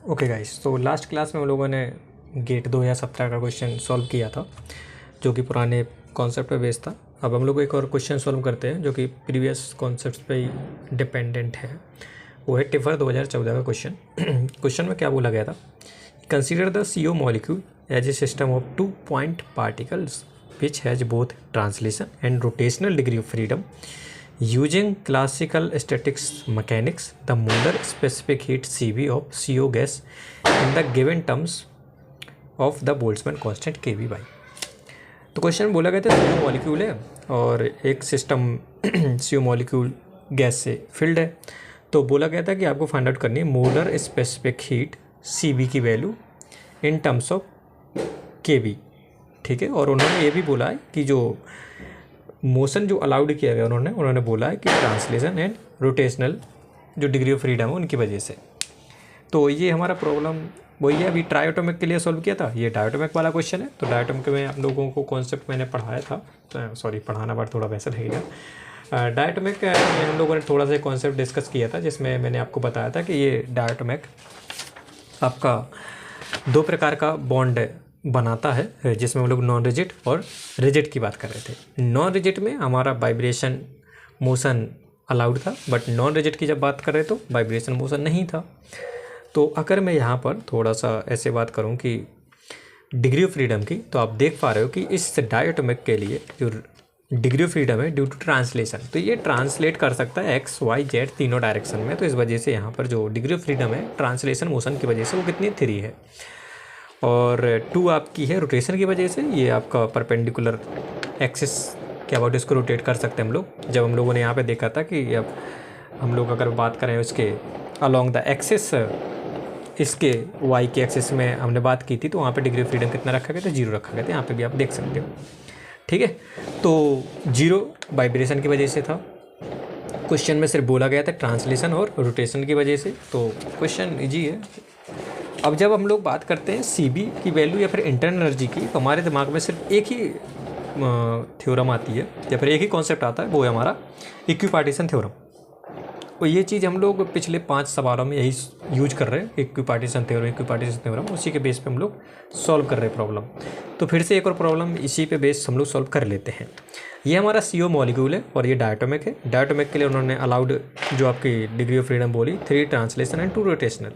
Okay guys, तो last class में हम लोगों ने गेट 2017 का क्वेश्चन सॉल्व किया था जो कि पुराने कॉन्सेप्ट पे बेस्ड था। अब हम लोग एक और क्वेश्चन सॉल्व करते हैं जो कि प्रीवियस कॉन्सेप्ट पे ही डिपेंडेंट है। वो है टिफर 2014 का क्वेश्चन। क्वेश्चन में क्या बोला गया था? Consider the CO molecule as a system of 2 point particles which has both translation and rotational degree of freedom. Using classical statics mechanics, the molar specific heat Cv of CO gas in the given terms of the Boltzmann constant Kb by. तो question में बोला गया था CO molecule है और एक system CO molecule gas से field है। तो बोला गया था कि आपको फाइंड आउट करनी है मोलर स्पेसिफिक हीट Cv की value in terms of Kb, ठीक है। और उन्होंने ये भी बोला है कि जो मोशन जो अलाउड किया गया उन्होंने बोला है कि ट्रांसलेशन एंड रोटेशनल जो डिग्री ऑफ फ्रीडम है उनकी वजह से। तो ये हमारा प्रॉब्लम वही है। अभी ट्रायोटोमिक के लिए सॉल्व किया था, ये डायोटोमिक वाला क्वेश्चन है। तो डायोटोमिक में आप लोगों को कॉन्सेप्ट मैंने पढ़ाया था, सॉरी पढ़ाना वर्ड थोड़ा वैसा लगेगा। डायोटोमिक में हम लोगों ने थोड़ा सा कॉन्सेप्ट डिस्कस किया था जिसमें मैंने आपको बताया था कि ये डायोटोमिक आपका 2 प्रकार का बॉन्ड बनाता है, जिसमें हम लोग नॉन रिजिड और रिजिड की बात कर रहे थे। नॉन रिजिड में हमारा वाइब्रेशन मोशन अलाउड था, बट नॉन रिजिड की जब बात कर रहे तो वाइब्रेशन मोशन नहीं था। तो अगर मैं यहाँ पर थोड़ा सा ऐसे बात करूँ कि डिग्री ऑफ फ्रीडम की, तो आप देख पा रहे हो कि इस डायोटोमिक के लिए जो डिग्री ऑफ फ्रीडम है ड्यू टू ट्रांसलेशन, तो ये ट्रांसलेट कर सकता है एक्स वाई जेड तीनों डायरेक्शन में। तो इस वजह से यहाँ पर जो डिग्री ऑफ फ्रीडम है ट्रांसलेशन मोशन की वजह से वो कितनी 3 है, और 2 आपकी है रोटेशन की वजह से। ये आपका परपेंडिकुलर एक्सिस क्या अबाउट इसको रोटेट कर सकते हैं हम लोग। जब हम लोगों ने यहाँ पे देखा था कि अब हम लोग अगर बात करें उसके अलोंग द एक्सिस, इसके वाई के एक्सिस में हमने बात की थी, तो वहाँ पे डिग्री ऑफ फ्रीडम कितना रखा गया था? 0 रखा गया था। यहाँ पे भी आप देख सकते हो, ठीक है। तो 0 वाइब्रेशन की वजह से था। क्वेश्चन में सिर्फ बोला गया था ट्रांसलेशन और रोटेशन की वजह से, तो क्वेश्चन ईजी है। अब जब हम लोग बात करते हैं Cb की वैल्यू या फिर इंटरनल एनर्जी की, तो हमारे दिमाग में सिर्फ एक ही थ्योरम आती है या फिर एक ही कॉन्सेप्ट आता है, वो है हमारा इक्विपार्टीशन थ्योरम। और ये चीज़ हम लोग पिछले 5 सवालों में यही यूज कर रहे हैं, इक्विपार्टीशन थ्योरम, उसी के बेस पे हम लोग सॉल्व कर रहे हैं प्रॉब्लम। तो फिर से एक और प्रॉब्लम इसी पे बेस हम लोग सॉल्व कर लेते हैं। ये हमारा CO मॉलिक्यूल है और ये डायोटोमिक है। डायोटोमिक के लिए उन्होंने अलाउड जो आपकी डिग्री ऑफ फ्रीडम बोली 3 ट्रांसलेशन एंड 2 रोटेशनल।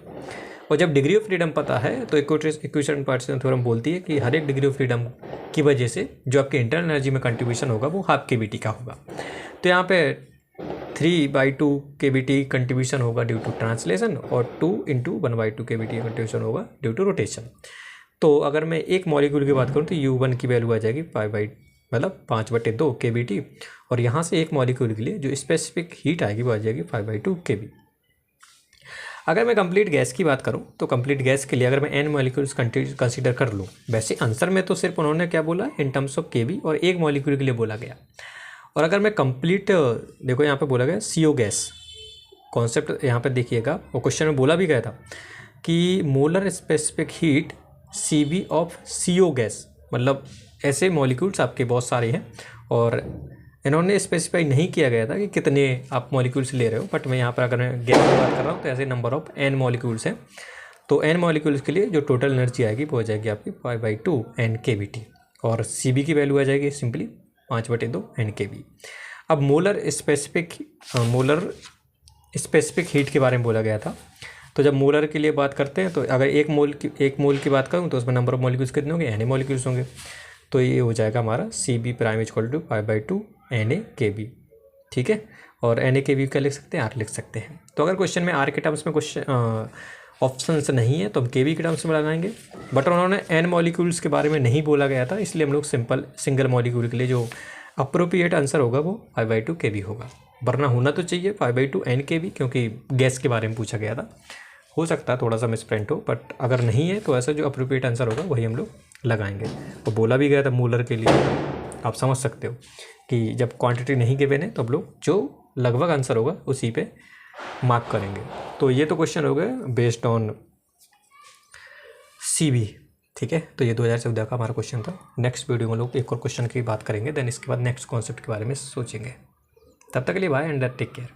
और जब डिग्री ऑफ फ्रीडम पता है तो इक्वेशन पार्टीशन थ्योरम बोलती है कि हर एक डिग्री ऑफ फ्रीडम की वजह से जो आपकी इंटरनल एनर्जी में कंट्रीब्यूशन होगा वो हाफ KBT का होगा। तो यहाँ पे 3/2 KBT कंट्रीब्यूशन होगा ड्यू टू ट्रांसलेशन और 2 × 1/2 KBT कंट्रीब्यूशन होगा ड्यू टू रोटेशन। तो अगर मैं एक मॉलिक्यूल की बात करूँ तो U1 की वैल्यू आ जाएगी 5/2 KBT, और यहाँ से एक मॉलिक्यूल के लिए जो स्पेसिफिक हीट आएगी वो आ जाएगी 5/2 KB। अगर मैं कंप्लीट गैस की बात करूं तो कंप्लीट गैस के लिए अगर मैं n मॉलिक्यूल्स कंसीडर कर लूं, वैसे आंसर में तो सिर्फ उन्होंने क्या बोला इन टर्म्स ऑफ Kb और एक मॉलिक्यूल के लिए बोला गया। और अगर मैं कंप्लीट देखो यहाँ पे बोला गया CO गैस कॉन्सेप्ट, यहाँ पे देखिएगा और क्वेश्चन में बोला भी गया था कि molar specific heat Cv of CO gas, मतलब ऐसे मॉलिक्यूल्स आपके बहुत सारे हैं और इन्होंने स्पेसिफाई नहीं किया गया था कि कितने आप मॉलिक्यूल्स ले रहे हो। बट मैं यहाँ पर अगर मैं गैस की बात कर रहा हूँ तो ऐसे नंबर ऑफ n मॉलिक्यूल्स हैं। तो n मॉलिक्यूल्स के लिए जो टोटल एनर्जी आएगी वो हो जाएगी आपकी 5/2 n KBT, और Cb की वैल्यू आ जाएगी सिंपली 5/2 n KB। अब मोलर स्पेसिफिक हीट के बारे में बोला गया था। तो जब मोलर के लिए बात करते हैं तो अगर एक मोल की बात करूँ तो उसमें नंबर ऑफ मॉलिक्यूल्स कितने होंगे? n मॉलिक्यूल्स होंगे। तो ये हो जाएगा हमारा Cb prime equal to 5/2 Na KB, ठीक है। और Na KB क्या लिख सकते हैं? R लिख सकते हैं। तो अगर क्वेश्चन में R के टर्म्स में क्वेश्चन ऑप्शंस नहीं है तो हम KB के टर्म्स में लगाएंगे। बट उन्होंने n मॉलिक्यूल्स के बारे में नहीं बोला गया था, इसलिए हम लोग सिंगल मॉलिक्यूल के लिए जो अप्रोप्रिएट आंसर होगा वो 5/2 KB होगा। वरना होना तो चाहिए 5/2 n KB, क्योंकि गैस के बारे में पूछा गया था। हो सकता है थोड़ा सा मिसप्रिंट हो, बट अगर नहीं है तो ऐसा जो अप्रोप्रिएट आंसर होगा वही हम लोग लगाएंगे। तो बोला भी गया था मोलर के लिए, आप समझ सकते हो कि जब क्वांटिटी नहीं गिवन है तो हम लोग जो लगभग आंसर होगा उसी पे मार्क करेंगे। तो ये तो क्वेश्चन हो गए बेस्ड ऑन Cb, ठीक है। तो ये 2014 का हमारा क्वेश्चन था। नेक्स्ट वीडियो में लोग एक और क्वेश्चन की बात करेंगे, देन इसके बाद नेक्स्ट कॉन्सेप्ट के बारे में सोचेंगे। तब तक के लिए बाय एंड टेक केयर।